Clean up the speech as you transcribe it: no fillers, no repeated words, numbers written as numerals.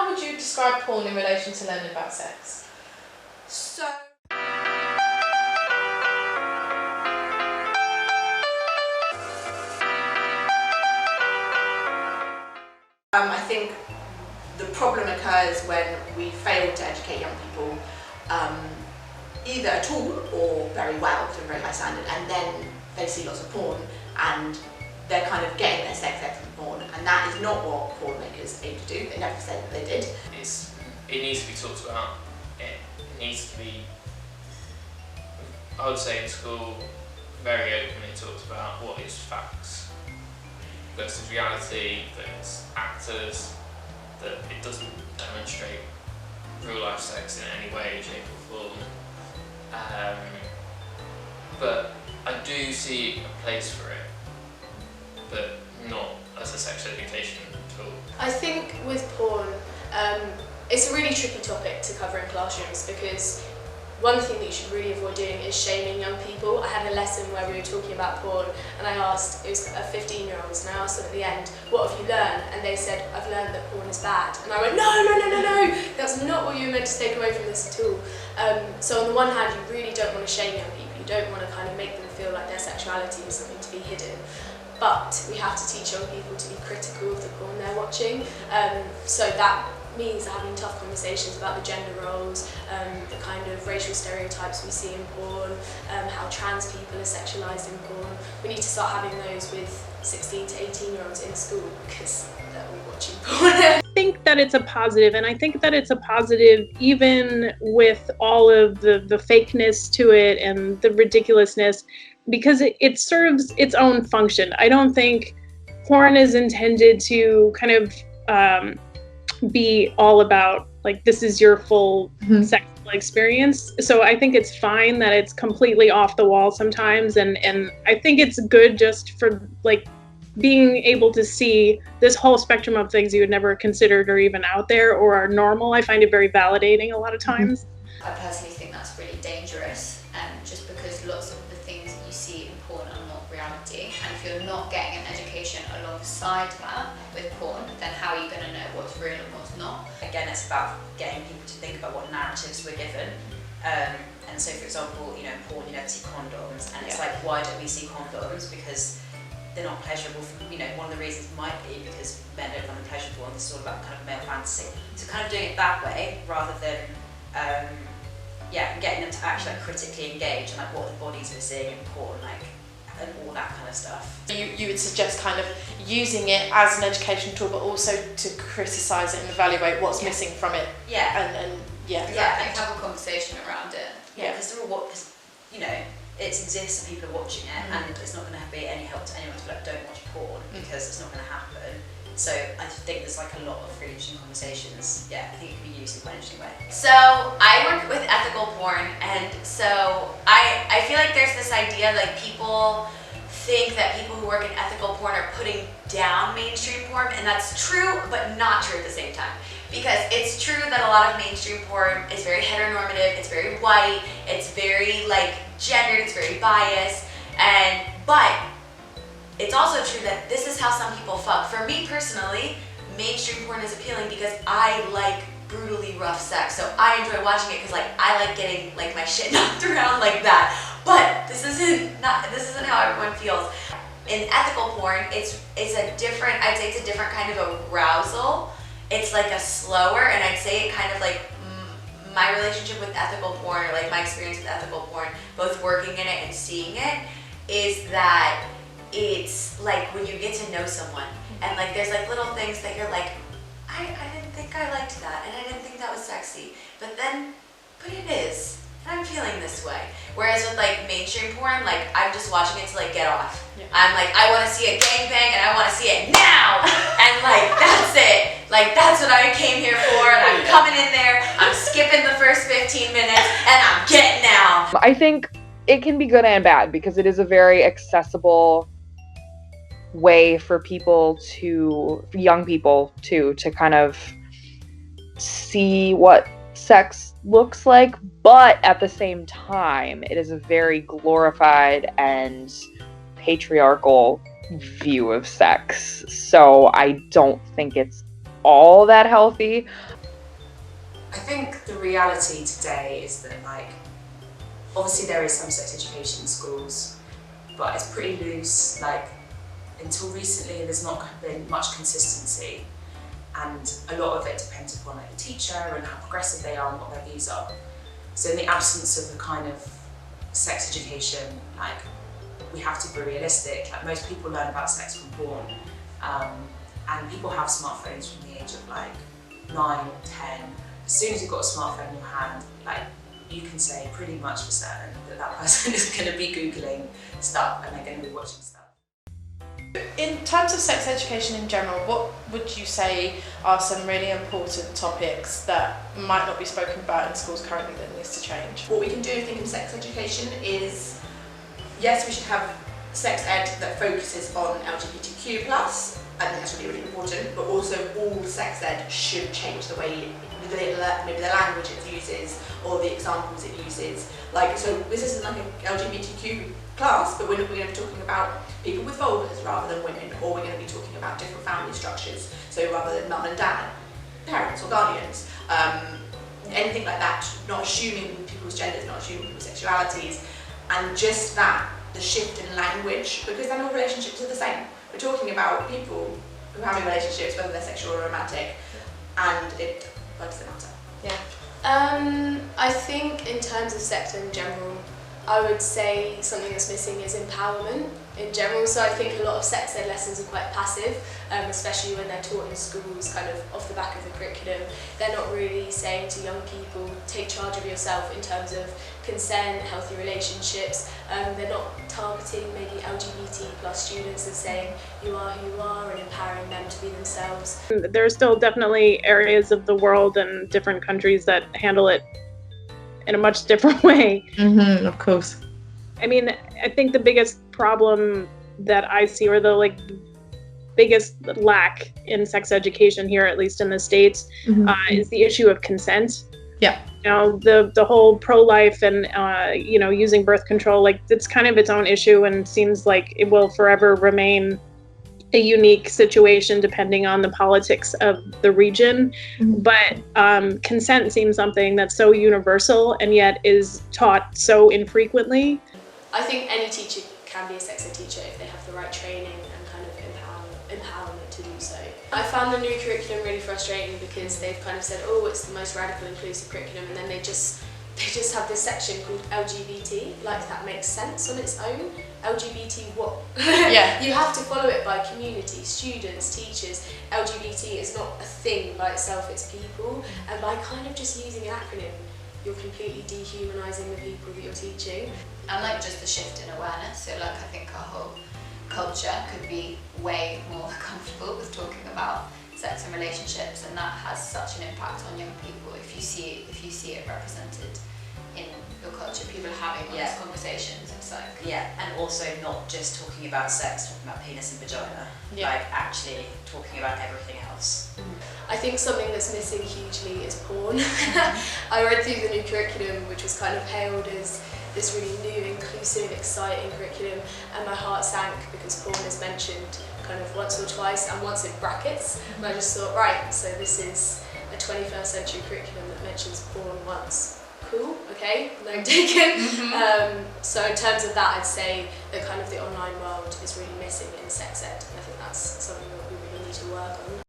how would you describe porn in relation to learning about sex? So I think the problem occurs when we fail to educate young people either at all or very well to a very high standard, and then they see lots of porn and they're kind of getting their sex ed from porn, and that is not what porn makers aim to do. They never said that they did. It needs to be talked about. It needs to be, I would say in school, very openly talked about what is facts versus reality, that it's actors, that it doesn't demonstrate real life sex in any way, shape or form. But I do see a place for it, but not as a sex education tool. I think with porn, it's a really tricky topic to cover in classrooms, because one thing that you should really avoid doing is shaming young people. I had a lesson where we were talking about porn, and I asked, it was a 15-year-olds, and I asked them at the end, what have you learned? And they said, I've learned that porn is bad. And I went, no, that's not what you were meant to take away from this at all. So on the one hand, you really don't want to shame young people. You don't want to kind of make them feel like their sexuality is something to be hidden. But we have to teach young people to be critical of the porn they're watching. So that means having tough conversations about the gender roles, the kind of racial stereotypes we see in porn, how trans people are sexualised in porn. We need to start having those with 16 to 18-year-olds in school, because they're all watching porn. I think that it's a positive, and I think that it's a positive even with all of the fakeness to it and the ridiculousness, because it serves its own function. I don't think porn is intended to kind of be all about, like, this is your full sexual experience. So I think it's fine that it's completely off the wall sometimes, and I think it's good just for, like, being able to see this whole spectrum of things you had never considered or even out there or are normal. I find it very validating a lot of times. I personally think that's really dangerous, just because lots of the things that you see in porn are not reality, and if you're not getting an education alongside that with porn, then how are you going to know what's real and what's not? Again, it's about getting people to think about what narratives we're given. And so, for example, in porn you never see condoms, and it's like, why don't we see condoms? Because they're not pleasurable for, one of the reasons might be because men don't find them pleasurable, and it's all about kind of male fantasy. So kind of doing it that way, rather than getting them to actually critically engage and what the bodies we're seeing in porn, and all that kind of stuff. You would suggest kind of using it as an education tool, but also to criticise it and evaluate what's missing from it. And have a conversation around it. Because they're all it exists and people are watching it, and it's not going to be any help to anyone to be like, don't watch porn, because it's not going to happen. So I think there's a lot of really interesting conversations. I think it can be used in quite an interesting way. So I work with ethical porn, and so I feel like there's this idea, people think that people who work in ethical porn are putting down mainstream porn, and that's true, but not true at the same time. Because it's true that a lot of mainstream porn is very heteronormative, it's very white, it's very gendered, it's very biased, but it's also true that this is how some people fuck. For me personally, mainstream porn is appealing because I like brutally rough sex, so I enjoy watching it because I like getting my shit knocked around like that. But this isn't how everyone feels. In ethical porn, it's a different, I'd say it's a different kind of arousal. It's a slower, and I'd say it kind of my relationship with ethical porn, or my experience with ethical porn, both working in it and seeing it, is that it's when you get to know someone, and there's little things that you're I didn't think I liked that, and I didn't think that was sexy, but it is, and I'm feeling this way. Whereas with mainstream porn, I'm just watching it to get off. I'm I want to see a gangbang, and I want to see it now, and that's it. That's what I came here for, and I'm coming in there, I'm skipping the first 15 minutes, and I'm getting out. I think it can be good and bad, because it is a very accessible way for young people to kind of see what sex looks like, but at the same time, it is a very glorified and patriarchal view of sex. So I don't think it's all that healthy. I think the reality today is that, like, obviously there is some sex education in schools, but it's pretty loose. Like, until recently there's not been much consistency, and a lot of it depends upon, like, the teacher and how progressive they are and what their views are. So in the absence of the kind of sex education, like, we have to be realistic. Like, most people learn about sex from porn, and people have smartphones from the age of like 9, 10. As soon as you've got a smartphone in your hand, like, you can say pretty much for certain that that person is going to be Googling stuff and they're going to be watching stuff. In terms of sex education in general, what would you say are some really important topics that might not be spoken about in schools currently that needs to change? What we can do, I think, in sex education is, yes, we should have sex ed that focuses on LGBTQ+. I think that's really, really important, but also all sex ed should change the way, maybe the language it uses or the examples it uses. Like, so this isn't like an LGBTQ class, but we're going to be talking about people with vulvas rather than women, or we're going to be talking about different family structures, so rather than mum and dad, parents or guardians, anything like that, not assuming people's genders, not assuming people's sexualities, and just that, the shift in language, because then all relationships are the same. We're talking about people who are having relationships, whether they're sexual or romantic, and what does it matter? Yeah. I think in terms of sex in general, I would say something that's missing is empowerment in general. So I think a lot of sex ed lessons are quite passive, especially when they're taught in schools kind of off the back of the curriculum. They're not really saying to young people, take charge of yourself in terms of consent, healthy relationships. They're not targeting maybe LGBT plus students and saying you are who you are and empowering them to be themselves. There are still definitely areas of the world and different countries that handle it in a much different way. Of course. I mean, I think the biggest problem that I see, or the biggest lack in sex education here, at least in the States, is the issue of consent. Yeah. You know, the whole pro-life and, using birth control, like, it's kind of its own issue and seems like it will forever remain a unique situation depending on the politics of the region. But consent seems something that's so universal and yet is taught so infrequently. I think any teacher can be a sex ed teacher if they have the right training and kind of empowerment to do so. I found the new curriculum really frustrating because they've kind of said, oh, it's the most radical inclusive curriculum, and then they just have this section called LGBT, like that makes sense on its own. LGBT what? Yeah. You have to follow it by community, students, teachers. LGBT is not a thing by itself, it's people. And by kind of just using an acronym, you're completely dehumanising the people that you're teaching. And like just the shift in awareness, so like I think our whole culture could be way more comfortable with talking about sex and relationships, and that has such an impact on young people if you see it represented in your culture, people are having honest conversations. It's like and also not just talking about sex, talking about penis and vagina, Yeah. like actually talking about everything else. I think something that's missing hugely is porn. I read through the new curriculum, which was kind of hailed as this really new, inclusive, exciting curriculum, and my heart sank because porn is mentioned kind of once or twice, and once in brackets, and I just thought, right, so this is a 21st century curriculum that mentions porn once. Cool, okay, note taken. So in terms of that, I'd say that kind of the online world is really missing in sex ed, and I think that's something that we really need to work on.